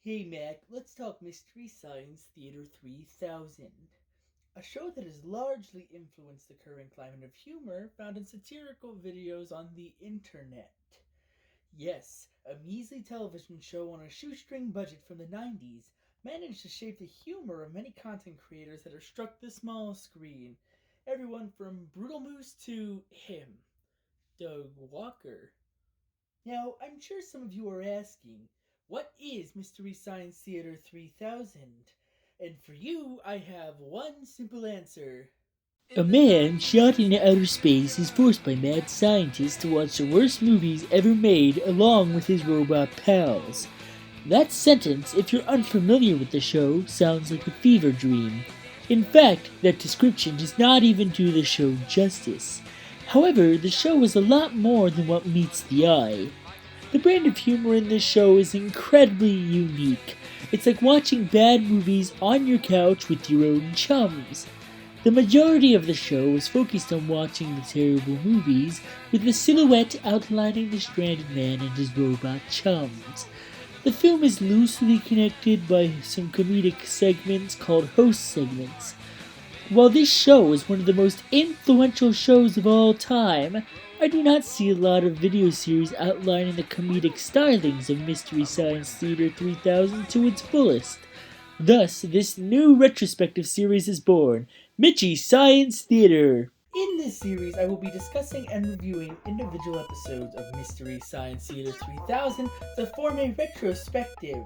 Hey Mac, let's talk Mystery Science Theater 3000. A show that has largely influenced the current climate of humor found in satirical videos on the internet. Yes, a measly television show on a shoestring budget from the 90s managed to shape the humor of many content creators that have struck the small screen. Everyone from Brutal Moose to him, Doug Walker. Now, I'm sure some of you are asking, what is Mystery Science Theater 3000? And for you, I have one simple answer. A man shot into outer space is forced by mad scientists to watch the worst movies ever made along with his robot pals. That sentence, if you're unfamiliar with the show, sounds like a fever dream. In fact, that description does not even do the show justice. However, the show is a lot more than what meets the eye. The brand of humor in this show is incredibly unique. It's like watching bad movies on your couch with your own chums. The majority of the show is focused on watching the terrible movies, with the silhouette outlining the stranded man and his robot chums. The film is loosely connected by some comedic segments called host segments. While this show is one of the most influential shows of all time, I do not see a lot of video series outlining the comedic stylings of Mystery Science Theater 3000 to its fullest. Thus, this new retrospective series is born, Mitchy Science Theater. In this series, I will be discussing and reviewing individual episodes of Mystery Science Theater 3000 to form a retrospective.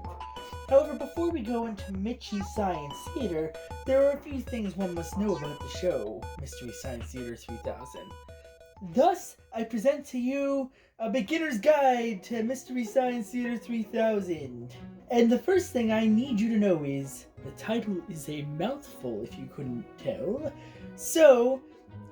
However, before we go into Mitchy Science Theater, there are a few things one must know about the show, Mystery Science Theater 3000. Thus, I present to you a beginner's guide to Mystery Science Theater 3000. And the first thing I need you to know is the title is a mouthful, if you couldn't tell. So,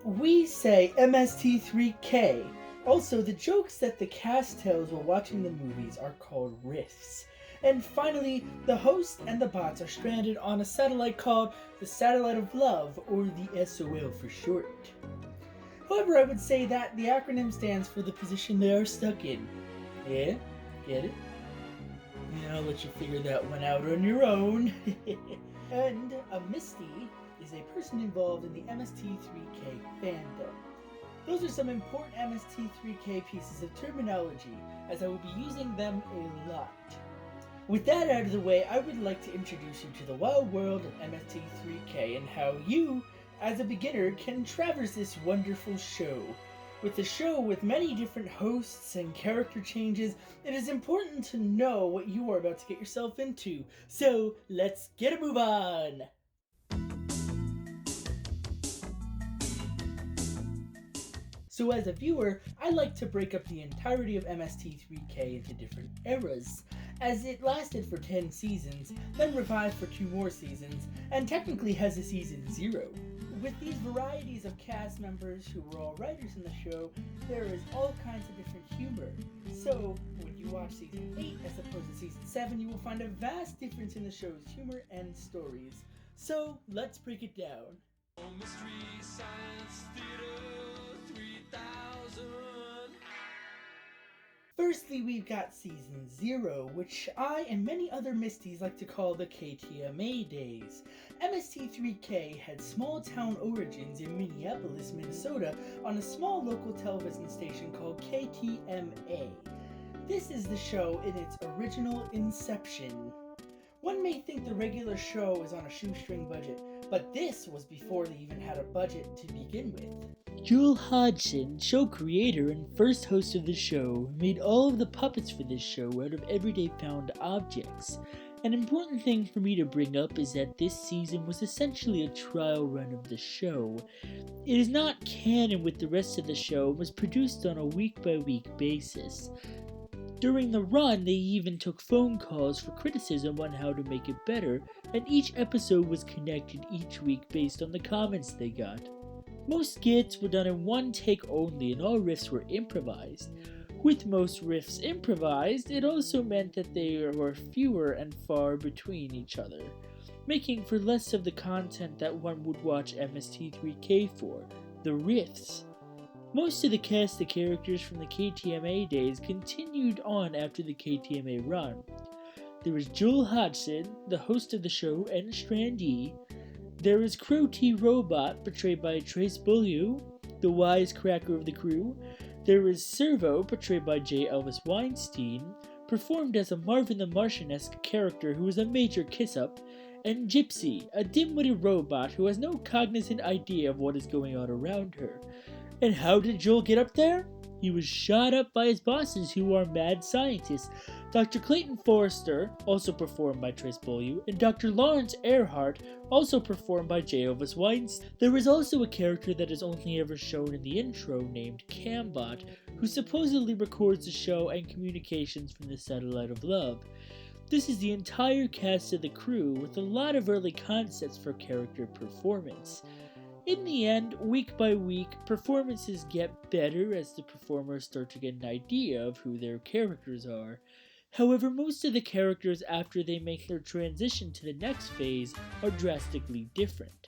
we say MST3K. Also, the jokes that the cast tells while watching the movies are called riffs. And finally, the host and the bots are stranded on a satellite called the Satellite of Love, or the SOL for short. However, I would say that the acronym stands for the position they are stuck in. Yeah? Get it? Yeah, I'll let you figure that one out on your own. And a Misty is a person involved in the MST3K fandom. Those are some important MST3K pieces of terminology, as I will be using them a lot. With that out of the way, I would like to introduce you to the wild world of MST3K and how you, as a beginner, can traverse this wonderful show. With a show with many different hosts and character changes, it is important to know what you are about to get yourself into. So, let's get a move on! So as a viewer, I like to break up the entirety of MST3K into different eras, as it lasted for 10 seasons, then revived for 2 more seasons, and technically has a season 0. With these varieties of cast members who were all writers in the show, there is all kinds of different humor. So, when you watch season 8 as opposed to season 7, you will find a vast difference in the show's humor and stories. So, let's break it down. Mystery Science Theater 3000. Firstly, we've got Season 0, which I and many other Misties like to call the KTMA days. MST3K had small town origins in Minneapolis, Minnesota, on a small local television station called KTMA. This is the show in its original inception. One may think the regular show is on a shoestring budget, but this was before they even had a budget to begin with. Joel Hodgson, show creator and first host of the show, made all of the puppets for this show out of everyday found objects. An important thing for me to bring up is that this season was essentially a trial run of the show. It is not canon with the rest of the show and was produced on a week-by-week basis. During the run, they even took phone calls for criticism on how to make it better, and each episode was connected each week based on the comments they got. Most skits were done in one take only, and all riffs were improvised. With most riffs improvised, it also meant that they were fewer and far between each other, making for less of the content that one would watch MST3K for, the riffs. Most of the cast of characters from the KTMA days continued on after the KTMA run. there is Joel Hodgson, the host of the show and Strandee. There is Crow T. Robot, portrayed by Trace Beaulieu, the wisecracker of the crew. There is Servo, portrayed by J. Elvis Weinstein, performed as a Marvin the Martian-esque character who is a major kiss-up, and Gypsy, a dim-witted robot who has no cognizant idea of what is going on around her. And how did Joel get up there? He was shot up by his bosses, who are mad scientists. Dr. Clayton Forrester, also performed by Trace Beaulieu, and Dr. Lawrence Earhart, also performed by J. Elvis Weinstein. There is also a character that is only ever shown in the intro named Cambot, who supposedly records the show and communications from the Satellite of Love. This is the entire cast of the crew, with a lot of early concepts for character performance. In the end, week by week, performances get better as the performers start to get an idea of who their characters are. However, most of the characters after they make their transition to the next phase are drastically different.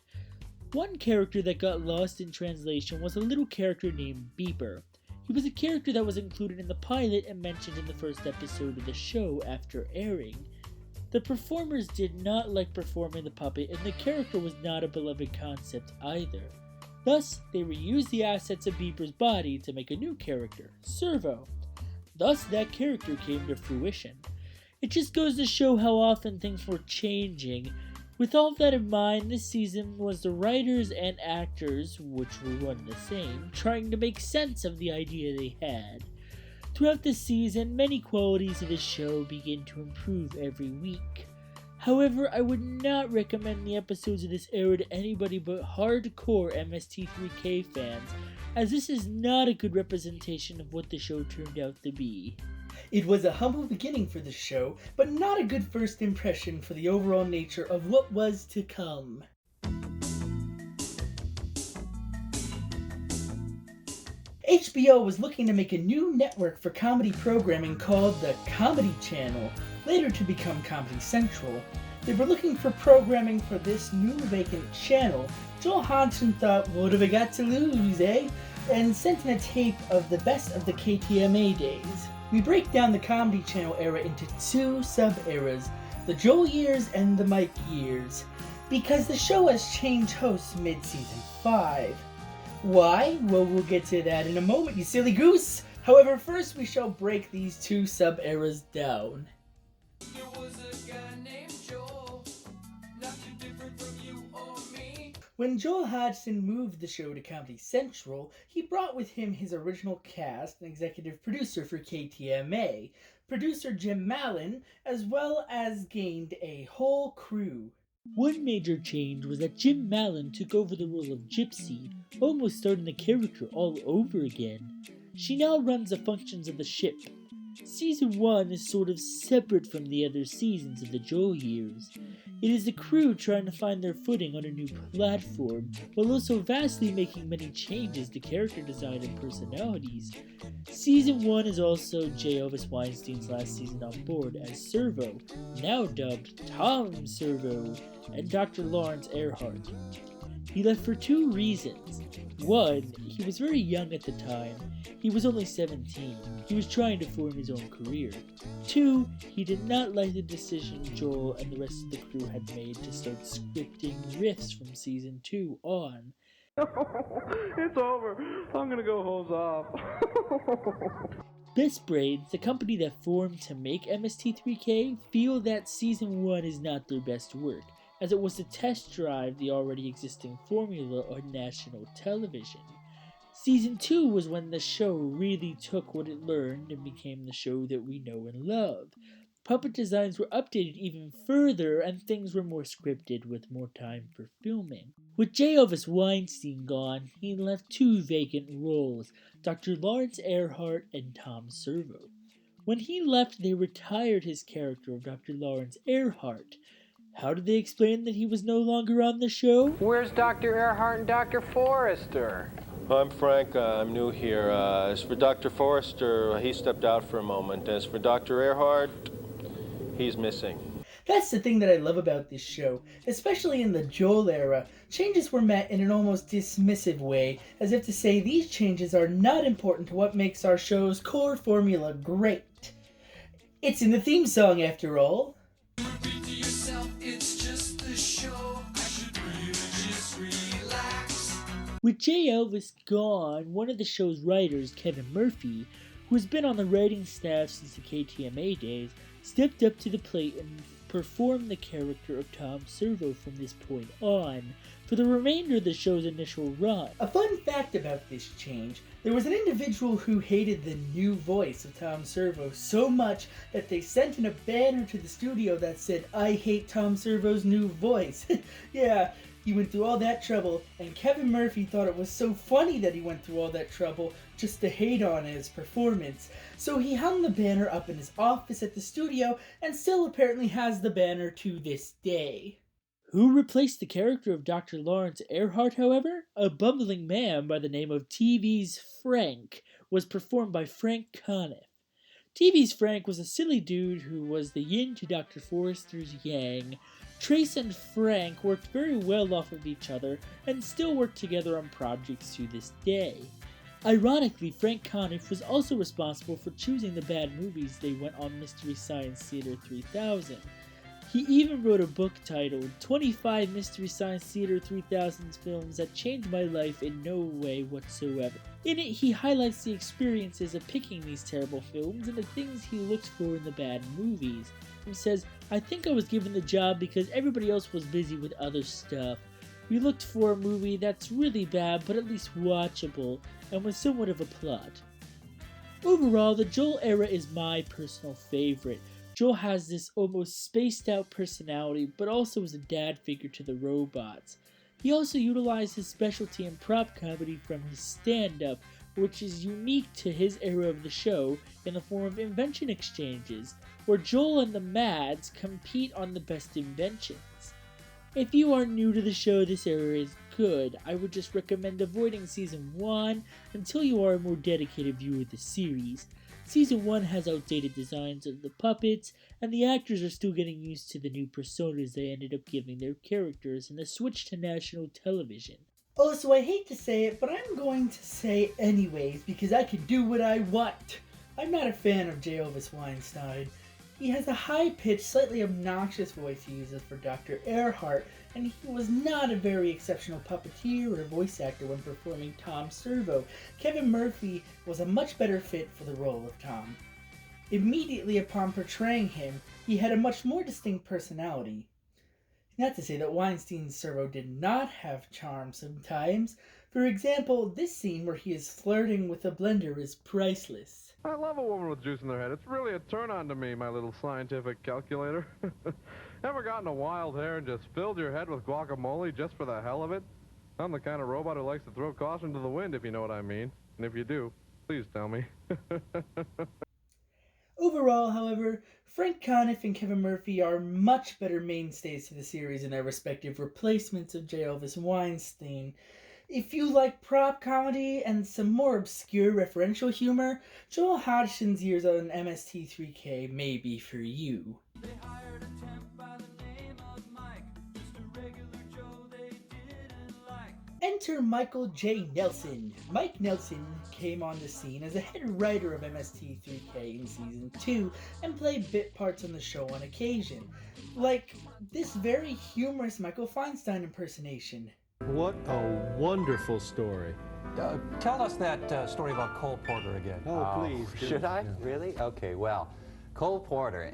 One character that got lost in translation was a little character named Beeper. He was a character that was included in the pilot and mentioned in the first episode of the show after airing. The performers did not like performing the puppet, and the character was not a beloved concept either. Thus, they reused the assets of Beeper's body to make a new character, Servo. Thus, that character came to fruition. It just goes to show how often things were changing. With all that in mind, this season was the writers and actors, which were one and the same, trying to make sense of the idea they had. Throughout the season, many qualities of the show begin to improve every week. However, I would not recommend the episodes of this era to anybody but hardcore MST3K fans, as this is not a good representation of what the show turned out to be. It was a humble beginning for the show, but not a good first impression for the overall nature of what was to come. HBO was looking to make a new network for comedy programming called the Comedy Channel, later to become Comedy Central. They were looking for programming for this new vacant channel. Joel Hodgson thought, what have I got to lose, eh? And sent in a tape of the best of the KTMA days. We break down the Comedy Channel era into two sub-eras, the Joel years and the Mike years, because the show has changed hosts mid-season 5. Why? Well, we'll get to that in a moment, you silly goose! However, first we shall break these two sub-eras down. There was a guy named Joel, not too different from you or me. When Joel Hodgson moved the show to Comedy Central, he brought with him his original cast and executive producer for KTMA, producer Jim Mallon, as well as gained a whole crew. One major change was that Jim Mallon took over the role of Gypsy, almost starting the character all over again. She now runs the functions of the ship. Season 1 is sort of separate from the other seasons of the Joel years. It is the crew trying to find their footing on a new platform, while also vastly making many changes to character design and personalities. Season 1 is also J. Elvis Weinstein's last season on board as Servo, now dubbed Tom Servo, and Dr. Lawrence Earhart. He left for two reasons. One, he was very young at the time. He was only 17. He was trying to form his own career. Two, he did not like the decision Joel and the rest of the crew had made to start scripting riffs from season 2 on. It's over. I'm gonna go hose off. Best Brains, the company that formed to make MST3K, feel that season 1 is not their best work, as it was to test drive the already existing formula on national television. Season 2 was when the show really took what it learned and became the show that we know and love. Puppet designs were updated even further, and things were more scripted with more time for filming. With J. Elvis Weinstein gone, he left two vacant roles, Dr. Lawrence Earhart and Tom Servo. When he left, they retired his character of Dr. Lawrence Earhart. How did they explain that he was no longer on the show? Where's Dr. Earhart and Dr. Forrester? I'm Frank. I'm new here. As for Dr. Forrester, he stepped out for a moment. As for Dr. Earhart, he's missing. That's the thing that I love about this show, especially in the Joel era. Changes were met in an almost dismissive way, as if to say these changes are not important to what makes our show's core formula great. It's in the theme song, after all. it's just the show. I should really just relax. With J. Elvis gone, one of the show's writers, Kevin Murphy, who has been on the writing staff since the KTMA days, stepped up to the plate and performed the character of Tom Servo from this point on for the remainder of the show's initial run. A fun fact about this change, there was an individual who hated the new voice of Tom Servo so much that they sent in a banner to the studio that said, "I hate Tom Servo's new voice." Yeah, he went through all that trouble, and Kevin Murphy thought it was so funny that he went through all that trouble just to hate on his performance. So he hung the banner up in his office at the studio, and still apparently has the banner to this day. Who replaced the character of Dr. Lawrence Earhart, however? A bumbling man by the name of TV's Frank was performed by Frank Conniff. TV's Frank was a silly dude who was the yin to Dr. Forrester's yang. Trace and Frank worked very well off of each other and still work together on projects to this day. Ironically, Frank Conniff was also responsible for choosing the bad movies they went on Mystery Science Theater 3000. He even wrote a book titled 25 Mystery Science Theater 3000's films that changed my life in no way whatsoever. In it, he highlights the experiences of picking these terrible films and the things he looked for in the bad movies. He says, "I think I was given the job because everybody else was busy with other stuff. We looked for a movie that's really bad but at least watchable and with somewhat of a plot." Overall, the Joel era is my personal favorite. Joel has this almost spaced out personality, but also is a dad figure to the robots. He also utilized his specialty in prop comedy from his stand-up, which is unique to his era of the show in the form of invention exchanges, where Joel and the Mads compete on the best inventions. If you are new to the show, this era is good. I would just recommend avoiding Season 1 until you are a more dedicated viewer of the series. Season 1 has outdated designs of the puppets, and the actors are still getting used to the new personas they ended up giving their characters in the switch to national television. Also, I hate to say it, but I'm going to say it anyways because I can do what I want. I'm not a fan of J. Elvis Weinstein. He has a high-pitched, slightly obnoxious voice he uses for Dr. Earhart, and he was not a very exceptional puppeteer or voice actor when performing Tom Servo. Kevin Murphy was a much better fit for the role of Tom. Immediately upon portraying him, he had a much more distinct personality. Not to say that Weinstein's Servo did not have charm sometimes. For example, this scene where he is flirting with a blender is priceless. I love a woman with juice in their head. It's really a turn-on to me, my little scientific calculator. Ever gotten a wild hair and just filled your head with guacamole just for the hell of it? I'm the kind of robot who likes to throw caution to the wind, if you know what I mean. And if you do, please tell me. Overall, however, Frank Conniff and Kevin Murphy are much better mainstays to the series in their respective replacements of J. Elvis Weinstein. If you like prop comedy and some more obscure referential humor, Joel Hodgson's years on MST3K may be for you. They hired a temp by the name of Mike, just a regular Joe they didn't like. Enter Michael J. Nelson. Mike Nelson came on the scene as a head writer of MST3K in Season 2 and played bit parts on the show on occasion, like this very humorous Michael Feinstein impersonation. What a wonderful story. Tell us that story about Cole Porter again. Oh, please. Should I? Yeah. Really? Okay, well, Cole Porter,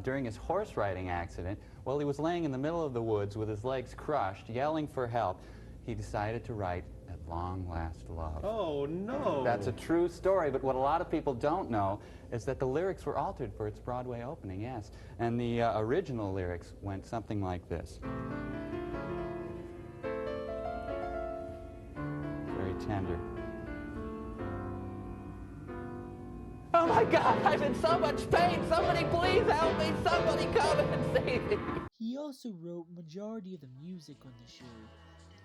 during his horse riding accident, while he was laying in the middle of the woods with his legs crushed, yelling for help, he decided to write At Long Last Love. Oh, no. That's a true story, but what a lot of people don't know is that the lyrics were altered for its Broadway opening, yes. And the original lyrics went something like this. Very tender. Oh my God, I'm in so much pain! Somebody please help me! Somebody come and save me! He also wrote majority of the music on the show.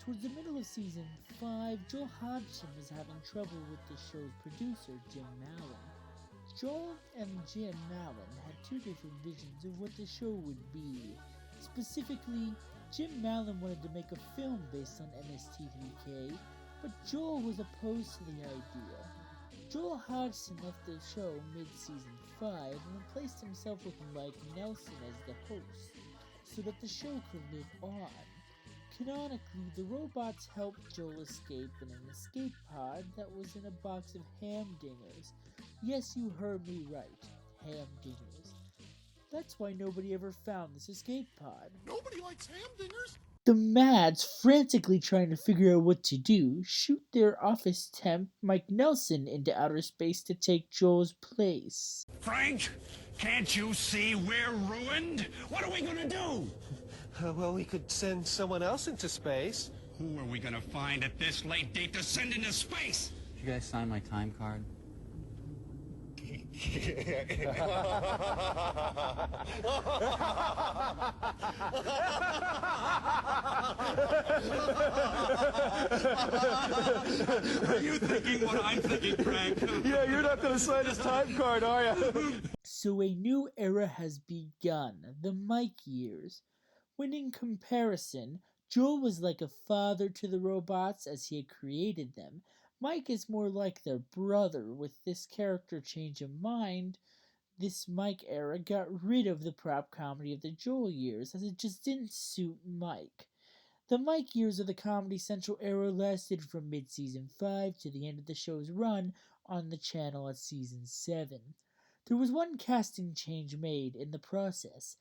Towards the middle of Season 5, Joel Hodgson was having trouble with the show's producer, Jim Mallon. Joel and Jim Mallon had two different visions of what the show would be. Specifically, Jim Mallon wanted to make a film based on MST3K, but Joel was opposed to the idea. Joel Hodgson left the show mid-Season 5 and replaced himself with Mike Nelson as the host. so that the show could live on. Canonically, the robots helped Joel escape in an escape pod that was in a box of hamdingers. Yes, you heard me right, hamdingers. That's why nobody ever found this escape pod. Nobody likes hamdingers. The Mads, frantically trying to figure out what to do, shoot their office temp, Mike Nelson, into outer space to take Joel's place. Frank, can't you see we're ruined? What are we gonna do? Well, we could send someone else into space. Who are we gonna find at this late date to send into space? Did you guys sign my time card? Are you thinking what I'm thinking, Frank? Yeah, you're not going to sign his time card, are you? So a new era has begun, the Mike years. When in comparison, Joel was like a father to the robots as he had created them. Mike is more like their brother. With this character change of mind, this Mike era got rid of the prop comedy of the Joel years, as it just didn't suit Mike. The Mike years of the Comedy Central era lasted from mid-season 5 to the end of the show's run on the channel at season 7. There was one casting change made in the process.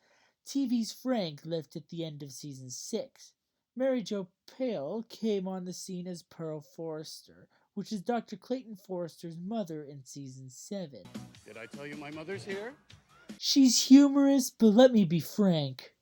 TV's Frank left at the end of season 6. Mary Jo Pale came on the scene as Pearl Forrester, which is Dr. Clayton Forrester's mother in season 7. Did I tell you my mother's here? She's humorous, but let me be frank.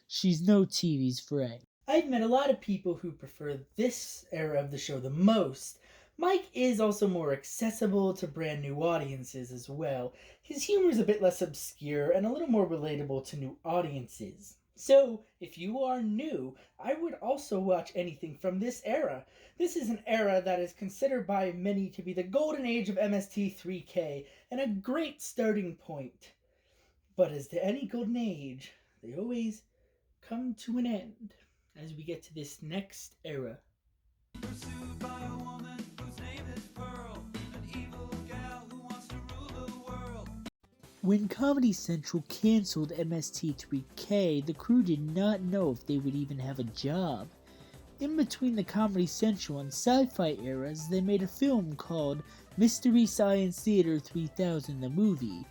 She's no TV's Frank. I've met a lot of people who prefer this era of the show the most. Mike is also more accessible to brand new audiences as well. His humor is a bit less obscure and a little more relatable to new audiences. So, if you are new, I would also watch anything from this era. This is an era that is considered by many to be the golden age of MST3K and a great starting point. But as to any golden age, they always come to an end as we get to this next era. Pursued by a woman whose name is Pearl, an evil gal who wants to rule the world. When Comedy Central canceled MST3K, the crew did not know if they would even have a job. In between the Comedy Central and Sci-Fi eras, they made a film called Mystery Science Theater 3000 the Movie,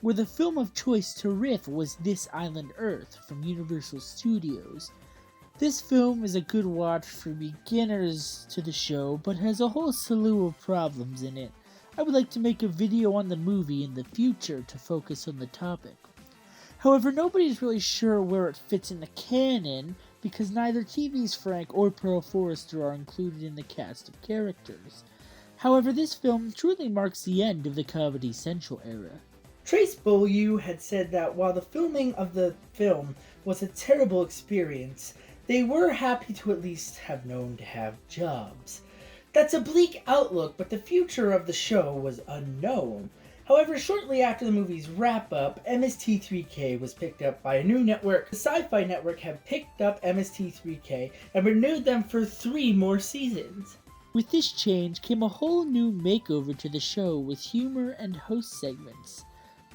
where the film of choice to riff was This Island Earth from Universal Studios. This film is a good watch for beginners to the show, but has a whole slew of problems in it. I would like to make a video on the movie in the future to focus on the topic. However, nobody is really sure where it fits in the canon, because neither TV's Frank or Pearl Forrester are included in the cast of characters. However, this film truly marks the end of the Comedy Central era. Trace Beaulieu had said that while the filming of the film was a terrible experience, they were happy to at least have known to have jobs. That's a bleak outlook, but the future of the show was unknown. However, shortly after the movie's wrap-up, MST3K was picked up by a new network. The Sci-Fi Network have picked up MST3K and renewed them for 3 more seasons. With this change came a whole new makeover to the show with humor and host segments.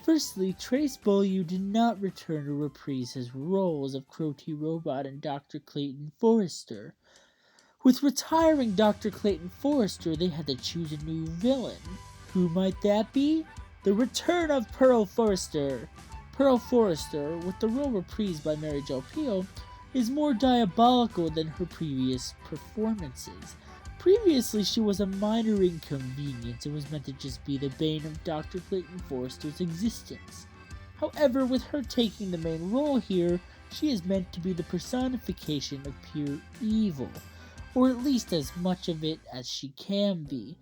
Firstly, Trace Beaulieu did not return to reprise his roles of Crow T. Robot and Dr. Clayton Forrester. With retiring Dr. Clayton Forrester, they had to choose a new villain. Who might that be? The return of Pearl Forrester. Pearl Forrester, with the role reprised by Mary Jo Peel, is more diabolical than her previous performances. Previously, she was a minor inconvenience and was meant to just be the bane of Dr. Clayton Forrester's existence. However, with her taking the main role here, she is meant to be the personification of pure evil, or at least as much of it as she can be.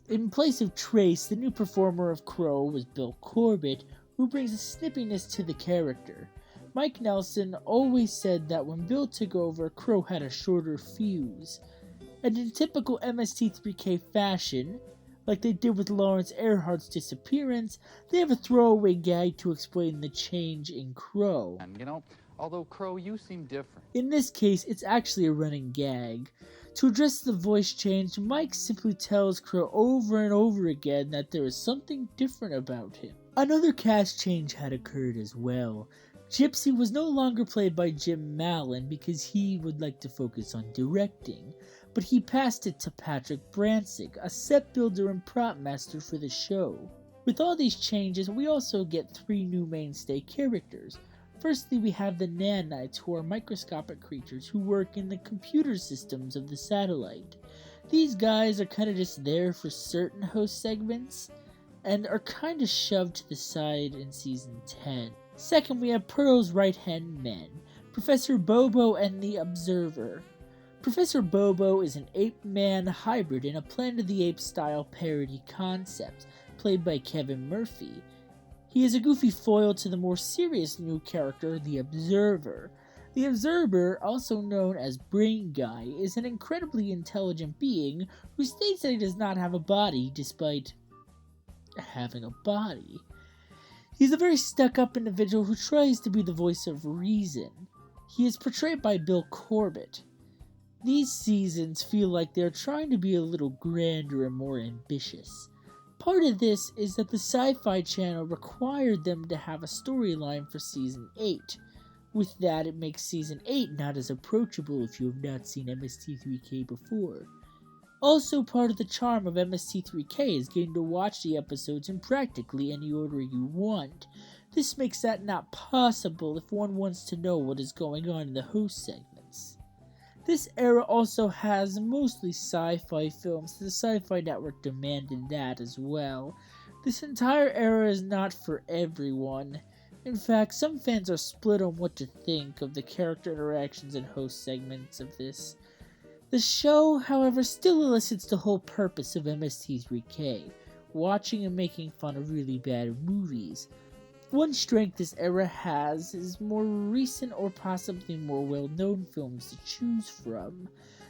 In place of Trace, the new performer of Crow was Bill Corbett, who brings a snippiness to the character. Mike Nelson always said that when Bill took over, Crow had a shorter fuse. And in typical MST3K fashion, like they did with Lawrence Earhart's disappearance, they have a throwaway gag to explain the change in Crow. And you know, although Crow, you seem different. In this case, it's actually a running gag. To address the voice change, Mike simply tells Crow over and over again that there is something different about him. Another cast change had occurred as well. Gypsy was no longer played by Jim Mallon because he would like to focus on directing, but he passed it to Patrick Bransig, a set builder and prop master for the show. With all these changes, we also get 3 new mainstay characters. Firstly, we have the nanites, who are microscopic creatures who work in the computer systems of the satellite. These guys are kind of just there for certain host segments, and are kind of shoved to the side in Season 10. Second, we have Pearl's right-hand men, Professor Bobo and the Observer. Professor Bobo is an ape-man hybrid in a Planet of the Apes-style parody concept, played by Kevin Murphy. He is a goofy foil to the more serious new character, the Observer. The Observer, also known as Brain Guy, is an incredibly intelligent being who states that he does not have a body despite having a body. He's a very stuck-up individual who tries to be the voice of reason. He is portrayed by Bill Corbett. These seasons feel like they're trying to be a little grander and more ambitious. Part of this is that the Sci-Fi Channel required them to have a storyline for Season 8. With that, it makes Season 8 not as approachable if you have not seen MST3K before. Also, part of the charm of MST3K is getting to watch the episodes in practically any order you want. This makes that not possible if one wants to know what is going on in the host segments. This era also has mostly sci-fi films, so the Sci-Fi Network demanded that as well. This entire era is not for everyone. In fact, some fans are split on what to think of the character interactions and host segments of this. The show, however, still elicits the whole purpose of MST3K, watching and making fun of really bad movies. One strength this era has is more recent or possibly more well-known films to choose from.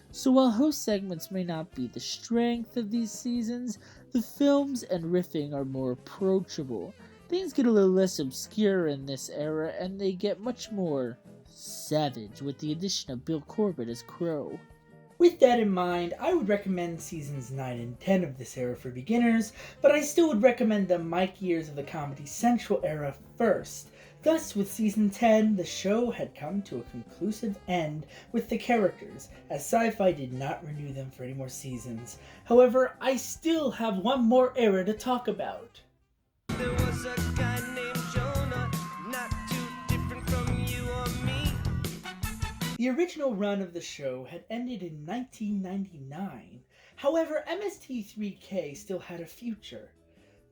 So while host segments may not be the strength of these seasons, the films and riffing are more approachable. Things get a little less obscure in this era, and they get much more savage with the addition of Bill Corbett as Crow. With that in mind, I would recommend Seasons 9 and 10 of this era for beginners, but I still would recommend the Mike years of the Comedy Central era first. Thus, with Season 10, the show had come to a conclusive end with the characters, as Sci-Fi did not renew them for any more seasons. However, I still have one more era to talk about. There was a guy named Jonah, not too different from you or me. The original run of the show had ended in 1999. However, MST3K still had a future.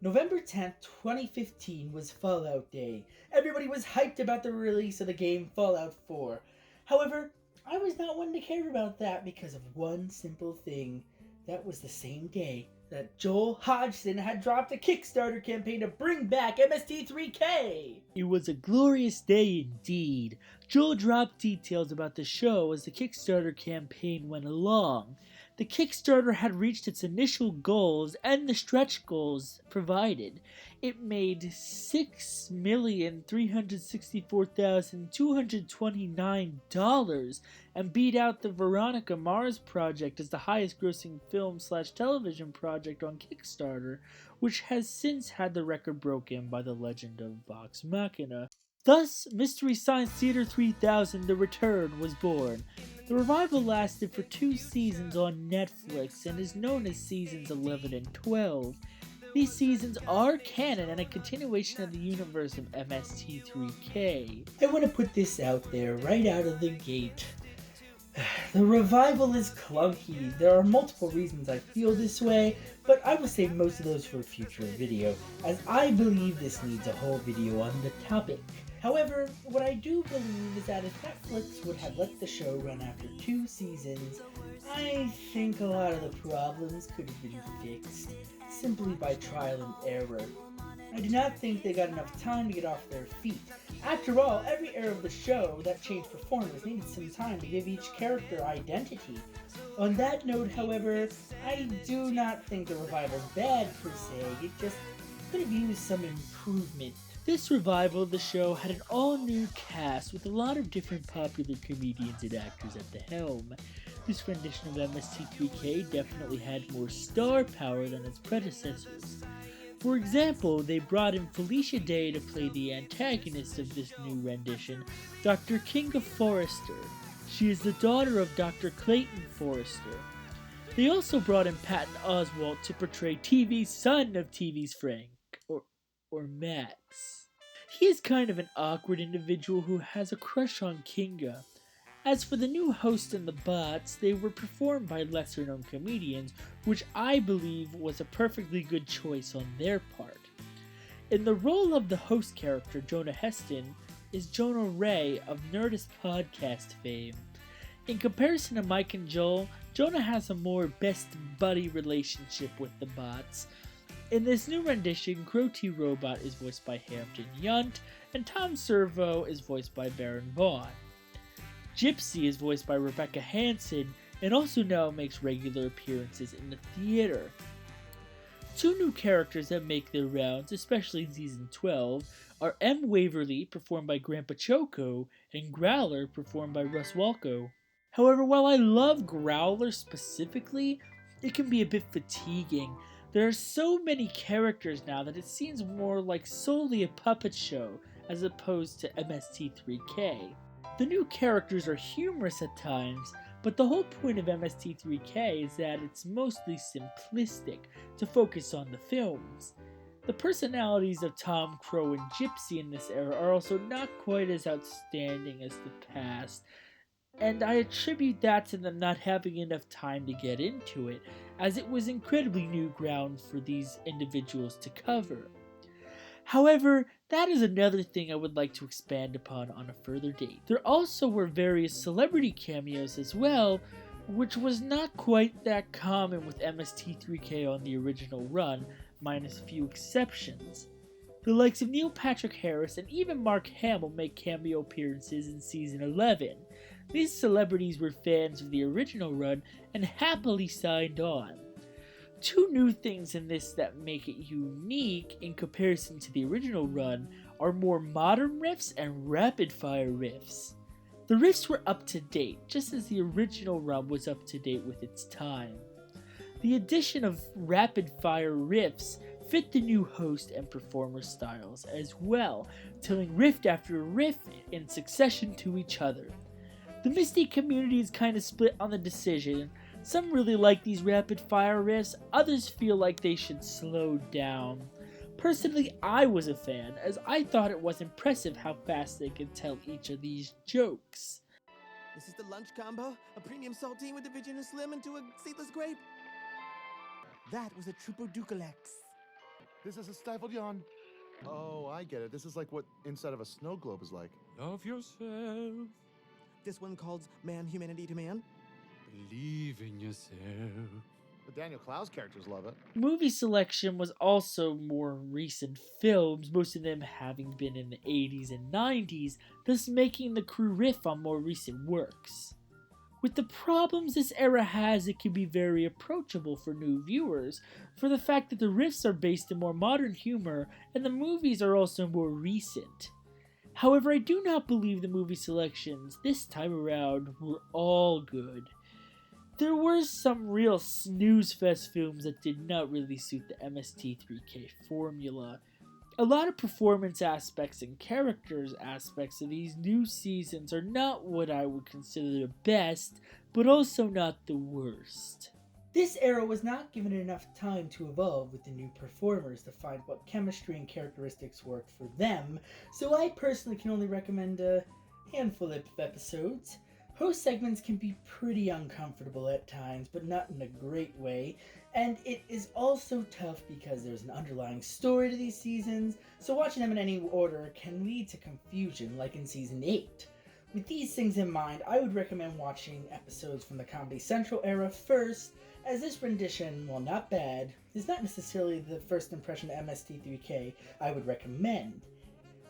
November 10th, 2015 was Fallout Day. Everybody was hyped about the release of the game Fallout 4. However, I was not one to care about that because of one simple thing. That was the same day that Joel Hodgson had dropped a Kickstarter campaign to bring back MST3K! It was a glorious day indeed. Joel dropped details about the show as the Kickstarter campaign went along. The Kickstarter had reached its initial goals and the stretch goals provided. It made $6,364,229 and beat out the Veronica Mars project as the highest grossing film/television project on Kickstarter, which has since had the record broken by the legend of Vox Machina. Thus, Mystery Science Theater 3000 The Return was born. The revival lasted for 2 seasons on Netflix and is known as Seasons 11 and 12. These seasons are canon and a continuation of the universe of MST3K. I want to put this out there right out of the gate. The revival is clunky. There are multiple reasons I feel this way, but I will save most of those for a future video, as I believe this needs a whole video on the topic. However, what I do believe is that if Netflix would have let the show run after 2 seasons, I think a lot of the problems could have been fixed simply by trial and error. I do not think they got enough time to get off their feet. After all, every era of the show that changed performers needed some time to give each character identity. On that note, however, I do not think the revival's bad per se, it just could have used some improvement. This revival of the show had an all-new cast with a lot of different popular comedians and actors at the helm. This rendition of MST3K definitely had more star power than its predecessors. For example, they brought in Felicia Day to play the antagonist of this new rendition, Dr. Kinga Forrester. She is the daughter of Dr. Clayton Forrester. They also brought in Patton Oswalt to portray TV's son of TV's Frank, or Max. He is kind of an awkward individual who has a crush on Kinga. As for the new host and the bots, they were performed by lesser-known comedians, which I believe was a perfectly good choice on their part. In the role of the host character, Jonah Heston, is Jonah Ray of Nerdist podcast fame. In comparison to Mike and Joel, Jonah has a more best buddy relationship with the bots. In this new rendition, Crow T Robot is voiced by Hampton Yount, and Tom Servo is voiced by Baron Vaughn. Gypsy is voiced by Rebecca Hanson, and also now makes regular appearances in the theater. Two new characters that make their rounds, especially in Season 12, are M. Waverly, performed by Grandpa Choco, and Growler, performed by Russ Walco. However, while I love Growler specifically, it can be a bit fatiguing. There are so many characters now that it seems more like solely a puppet show, as opposed to MST3K. The new characters are humorous at times, but the whole point of MST3K is that it's mostly simplistic, to focus on the films. The personalities of Tom, Crow, and Gypsy in this era are also not quite as outstanding as the past, and I attribute that to them not having enough time to get into it, as it was incredibly new ground for these individuals to cover. However, that is another thing I would like to expand upon on a further date. There also were various celebrity cameos as well, which was not quite that common with MST3K on the original run, minus a few exceptions. The likes of Neil Patrick Harris and even Mark Hamill make cameo appearances in Season 11. These celebrities were fans of the original run and happily signed on. Two new things in this that make it unique in comparison to the original run are more modern riffs and rapid-fire riffs. The riffs were up to date, just as the original run was up to date with its time. The addition of rapid-fire riffs fit the new host and performer styles as well, telling riff after riff in succession to each other. The Misty community is kind of split on the decision. Some really like these rapid-fire riffs, others feel like they should slow down. Personally, I was a fan, as I thought it was impressive how fast they could tell each of these jokes. This is the lunch combo, a premium saltine with a Virginia Slim into a seedless grape. That was a Triple Ducalex. This is a stifled yawn. Oh, I get it. This is like what inside of a snow globe is like. Love yourself. This one called Man, Humanity to Man. Believe in yourself. The Daniel Clowes characters love it. Movie selection was also more recent films, most of them having been in the 80s and 90s, thus making the crew riff on more recent works. With the problems this era has, it can be very approachable for new viewers, for the fact that the riffs are based in more modern humor, and the movies are also more recent. However, I do not believe the movie selections this time around were all good. There were some real snooze fest films that did not really suit the MST3K formula. A lot of performance aspects and characters aspects of these new seasons are not what I would consider the best, but also not the worst. This era was not given enough time to evolve with the new performers to find what chemistry and characteristics worked for them, so I personally can only recommend a handful of episodes. Host segments can be pretty uncomfortable at times, but not in a great way, and it is also tough because there's an underlying story to these seasons, so watching them in any order can lead to confusion, like in Season 8. With these things in mind, I would recommend watching episodes from the Comedy Central era first, as this rendition, while not bad, is not necessarily the first impression of MST3K I would recommend.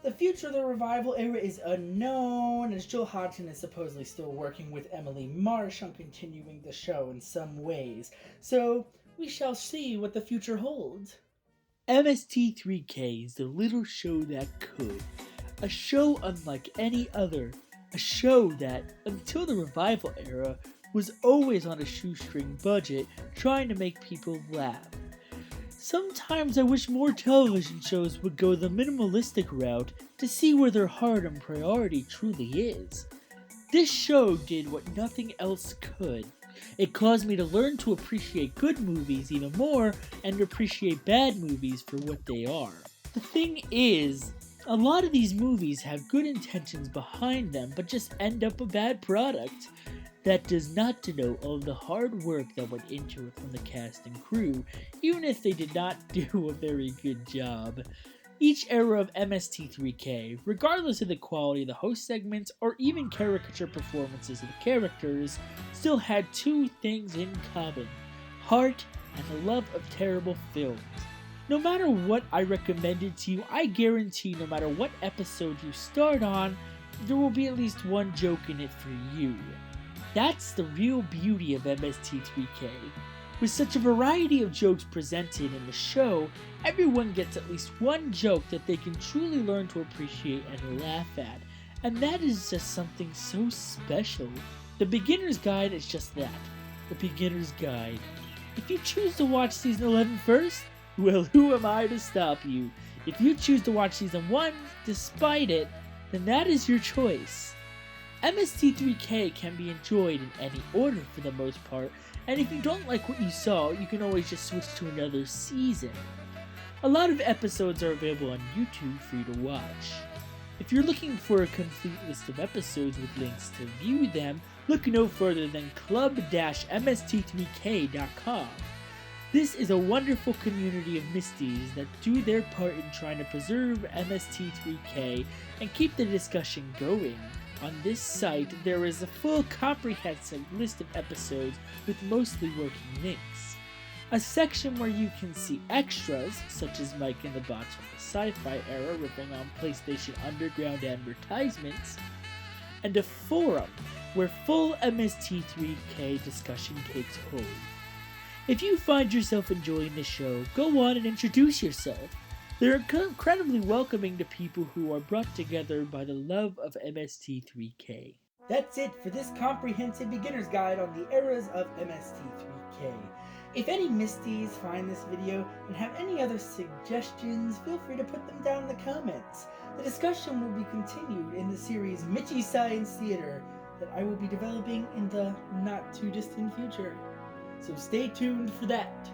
The future of the revival era is unknown, as Joel Hodgson is supposedly still working with Emily Marsh on continuing the show in some ways, so we shall see what the future holds. MST3K is the little show that could. A show unlike any other. A show that, until the revival era, was always on a shoestring budget, trying to make people laugh. Sometimes I wish more television shows would go the minimalistic route to see where their heart and priority truly is. This show did what nothing else could. It caused me to learn to appreciate good movies even more and appreciate bad movies for what they are. The thing is, a lot of these movies have good intentions behind them but just end up a bad product. That does not denote all the hard work that went into it from the cast and crew, even if they did not do a very good job. Each era of MST3K, regardless of the quality of the host segments or even caricature performances of the characters, still had two things in common: heart and the love of terrible films. No matter what I recommended to you, I guarantee no matter what episode you start on, there will be at least one joke in it for you. That's the real beauty of MST3K. With such a variety of jokes presented in the show, everyone gets at least one joke that they can truly learn to appreciate and laugh at, and that is just something so special. The Beginner's Guide is just that, the Beginner's Guide. If you choose to watch Season 11 first, well, who am I to stop you? If you choose to watch Season 1 despite it, then that is your choice. MST3K can be enjoyed in any order for the most part, and if you don't like what you saw, you can always just switch to another season. A lot of episodes are available on YouTube for you to watch. If you're looking for a complete list of episodes with links to view them, look no further than club-mst3k.com. This is a wonderful community of Misties that do their part in trying to preserve MST3K and keep the discussion going. On this site, there is a full comprehensive list of episodes with mostly working links. A section where you can see extras, such as Mike and the Bots from the sci-fi era ripping on PlayStation Underground advertisements, and a forum where full MST3K discussion takes hold. If you find yourself enjoying the show, go on and introduce yourself. They're incredibly welcoming to people who are brought together by the love of MST3K. That's it for this comprehensive beginner's guide on the eras of MST3K. If any Misties find this video and have any other suggestions, feel free to put them down in the comments. The discussion will be continued in the series Mitch's Science Theater that I will be developing in the not too distant future. So stay tuned for that.